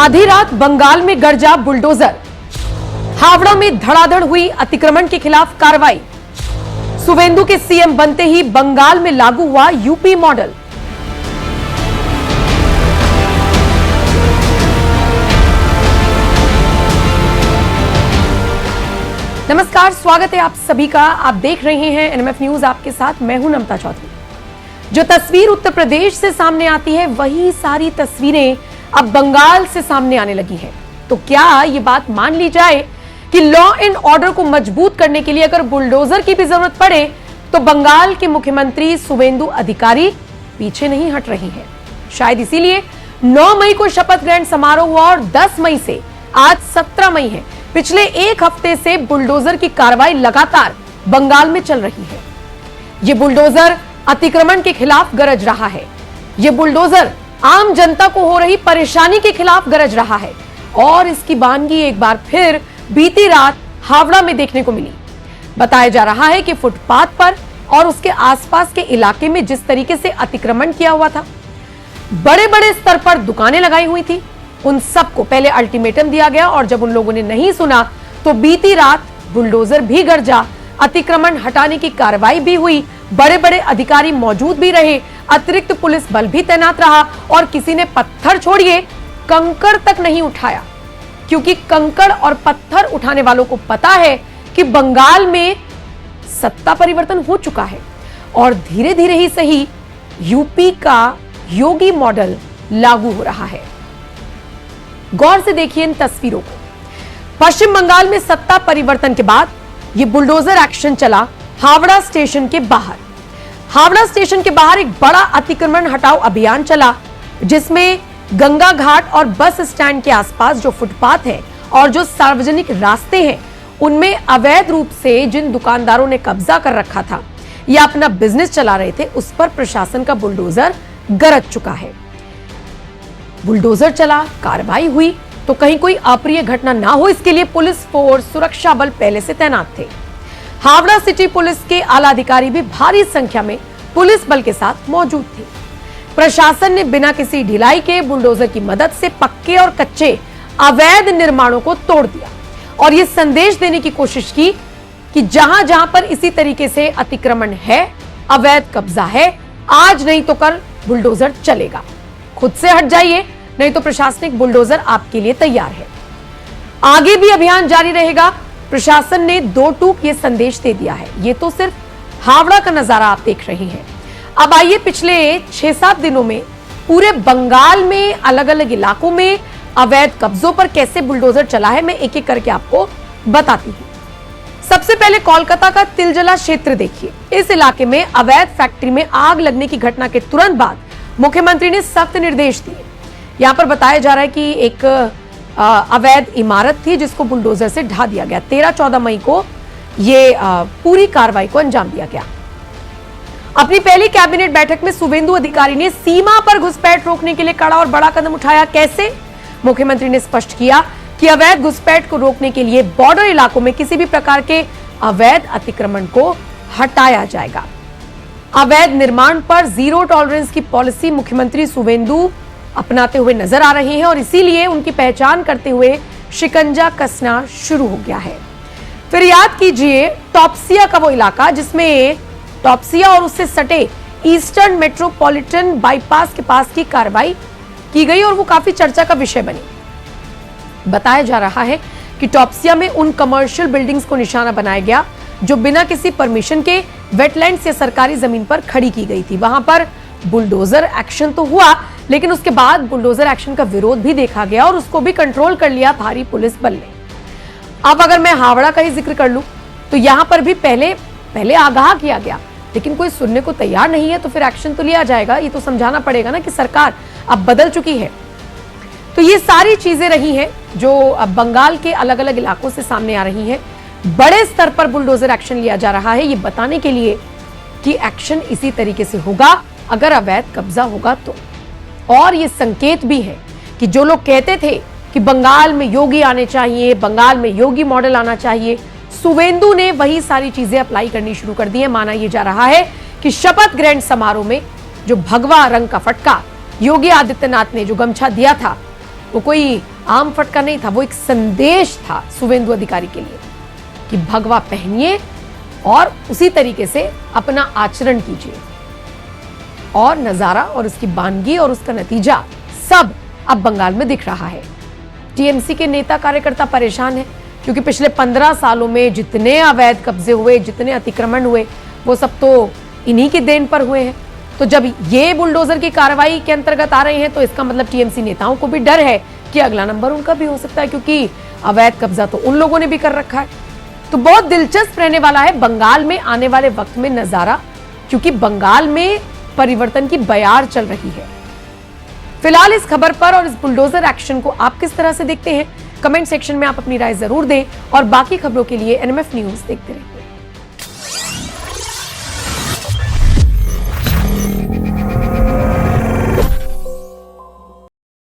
आधी रात बंगाल में गरजा बुलडोजर। हावड़ा में धड़ाधड़ हुई अतिक्रमण के खिलाफ कार्रवाई। सुवेंदु के सीएम बनते ही बंगाल में लागू हुआ यूपी मॉडल। नमस्कार, स्वागत है आप सभी का। आप देख रहे हैं एनएमएफ न्यूज, आपके साथ मैं हूं नमता चौधरी। जो तस्वीर उत्तर प्रदेश से सामने आती है, वही सारी तस्वीरें अब बंगाल से सामने आने लगी हैं। तो क्या ये बात मान ली जाए कि लॉ एंड ऑर्डर को मजबूत करने के लिए अगर बुलडोजर की भी जरूरत पड़े तो बंगाल के मुख्यमंत्री सुवेंदु अधिकारी पीछे नहीं हट रही हैं। शायद इसीलिए 9 मई को शपथ ग्रहण समारोह हुआ और 10 मई से आज 17 मई है। पिछले एक हफ्ते से बुलडोजर की कार्रवाई लगातार बंगाल में चल रही है। ये बुलडोजर अतिक्रमण के खिलाफ गरज रहा है। ये बुलडोजर आम जनता को हो रही परेशानी के खिलाफ गरज रहा है और इसकी बानगी एक बार फिर बीती रात हावड़ा में देखने को मिली। बताया जा रहा है कि फुटपाथ पर और उसके आसपास के इलाके में जिस तरीके से अतिक्रमण किया हुआ था, बड़े बड़े स्तर पर दुकानें लगाई हुई थी, उन सबको पहले अल्टीमेटम दिया गया और जब उन लोगों ने नहीं सुना तो बीती रात बुलडोजर भी गरजा, अतिक्रमण हटाने की कार्रवाई भी हुई, बड़े बड़े अधिकारी मौजूद भी रहे, अतिरिक्त पुलिस बल भी तैनात रहा और किसी ने पत्थर छोड़िए कंकड़ तक नहीं उठाया, क्योंकि कंकड़ और पत्थर उठाने वालों को पता है कि बंगाल में सत्ता परिवर्तन हो चुका है और धीरे धीरे ही सही यूपी का योगी मॉडल लागू हो रहा है। गौर से देखिए इन तस्वीरों को। पश्चिम बंगाल में सत्ता परिवर्तन के बाद यह बुलडोजर एक्शन चला हावड़ा स्टेशन के बाहर। हावड़ा स्टेशन के बाहर एक बड़ा अतिक्रमण हटाओ अभियान चला, जिसमें गंगा घाट और बस स्टैंड के आसपास जो फुटपाथ है और जो सार्वजनिक रास्ते हैं, उनमें अवैध रूप से जिन दुकानदारों ने कब्जा कर रखा था या अपना बिजनेस चला रहे थे, उस पर प्रशासन का बुलडोजर गरज चुका है। बुलडोजर चला, कार्रवाई हुई, तो कहीं कोई अप्रिय घटना ना हो इसके लिए पुलिस फोर्स, सुरक्षा बल पहले से तैनात थे। हावड़ा सिटी पुलिस के आला अधिकारी भी भारी संख्या में पुलिस बल के साथ मौजूद थे। प्रशासन ने बिना किसी ढिलाई के बुलडोजर की मदद से पक्के और कच्चे अवैध निर्माणों को तोड़ दिया और यह संदेश देने की कोशिश की कि जहां जहां पर इसी तरीके से अतिक्रमण है, अवैध कब्जा है, आज नहीं तो कल बुलडोजर चलेगा। खुद से हट जाइए, नहीं तो प्रशासनिक बुलडोजर आपके लिए तैयार है। आगे भी अभियान जारी रहेगा। प्रशासन ने 2 टूक ये संदेश दे दिया है। ये तो सिर्फ हावड़ा का नजारा आप देख रहे हैं। अब आइए पिछले 6-7 दिनों में पूरे बंगाल में अलग अलग इलाकों में अवैध कब्जों पर कैसे बुलडोजर चला है, मैं एक एक करके आपको बताती हूँ। सबसे पहले कोलकाता का तिलजला क्षेत्र देखिए। इस इलाके में अवैध फैक्ट्री में आग लगने की घटना के तुरंत बाद मुख्यमंत्री ने सख्त निर्देश दिए। यहां पर बताया जा रहा है कि एक अवैध इमारत थी जिसको बुलडोजर से ढा दिया गया। 13-14 मई को ये पूरी कार्रवाई को अंजाम दिया गया। अपनी पहली कैबिनेट बैठक में सुवेंदु अधिकारी ने सीमा पर घुसपैठ रोकने के लिए कड़ा और बड़ा कदम उठाया। कैसे? मुख्यमंत्री ने स्पष्ट किया कि अवैध घुसपैठ को रोकने के लिए बॉर्डर इलाकों में किसी भी प्रकार के अवैध अतिक्रमण को हटाया जाएगा। अवैध निर्माण पर जीरो टॉलरेंस की पॉलिसी मुख्यमंत्री सुवेंदु अपनाते हुए नजर आ रहे हैं और इसीलिए उनकी पहचान करते हुए शिकंजा कसना शुरू हो गया है। फिर याद कीजिए टॉप्सिया का वो इलाका जिसमें टॉप्सिया और उससे सटे ईस्टर्न मेट्रोपॉलिटन बाईपास के पास की कार्रवाई की गई और वो काफी चर्चा का विषय बनी। बताया जा रहा है कि टॉप्सिया में उन कमर्शियल बिल्डिंग्स को निशाना बनाया गया जो बिना किसी परमिशन के वेटलैंड्स या सरकारी जमीन पर खड़ी की गई थी। वहां पर बुलडोजर एक्शन तो हुआ, लेकिन उसके बाद बुलडोजर एक्शन का विरोध भी देखा गया और उसको भी कंट्रोल कर लिया भारी पुलिस बल ने। अब अगर मैं हावड़ा का ही जिक्र कर लूं तो यहां पर भी पहले आगाह किया गया, लेकिन कोई सुनने को तैयार नहीं है, तो फिर एक्शन तो लिया जाएगा। ये तो समझाना पड़ेगा ना कि सरकार अब बदल चुकी है। तो ये सारी चीजें रही हैं जो अब बंगाल के अलग अलग इलाकों से सामने आ रही हैं। बड़े स्तर पर बुलडोजर एक्शन लिया जा रहा है, ये बताने के लिए कि एक्शन इसी तरीके से होगा अगर अवैध कब्जा होगा तो। और ये संकेत भी है कि जो लोग कहते थे कि बंगाल में योगी आने चाहिए, बंगाल में योगी मॉडल आना चाहिए, सुवेंदु ने वही सारी चीजें अप्लाई करनी शुरू कर दी है। माना यह जा रहा है कि शपथ ग्रहण समारोह में जो भगवा रंग का फटका योगी आदित्यनाथ ने जो गमछा दिया था वो कोई आम फटका नहीं था, वो एक संदेश था शुवेंदु अधिकारी के लिए कि भगवा पहनिए और उसी तरीके से अपना आचरण कीजिए। और नजारा और उसकी बानगी और उसका नतीजा सब अब बंगाल में दिख रहा है। टीएमसी के नेता कार्यकर्ता परेशान हैं क्योंकि पिछले 15 सालों में जितने अवैध कब्जे हुए, जितने अतिक्रमण हुए, वो सब तो इन्हीं की देन पर हुए हैं। तो जब ये बुलडोजर की कार्रवाई के अंतर्गत आ रहे हैं तो इसका मतलब टीएमसी नेताओं को भी डर है कि अगला नंबर उनका भी हो सकता है, क्योंकि अवैध कब्जा तो उन लोगों ने भी कर रखा है। तो बहुत दिलचस्प रहने वाला है बंगाल में आने वाले वक्त में नजारा, क्योंकि बंगाल में परिवर्तन की बयार चल रही है। फिलहाल इस खबर पर और इस बुलडोजर एक्शन को आप किस तरह से देखते हैं, कमेंट सेक्शन में आप अपनी राय जरूर दें और बाकी खबरों के लिए एनएमएफ न्यूज देखते रहें।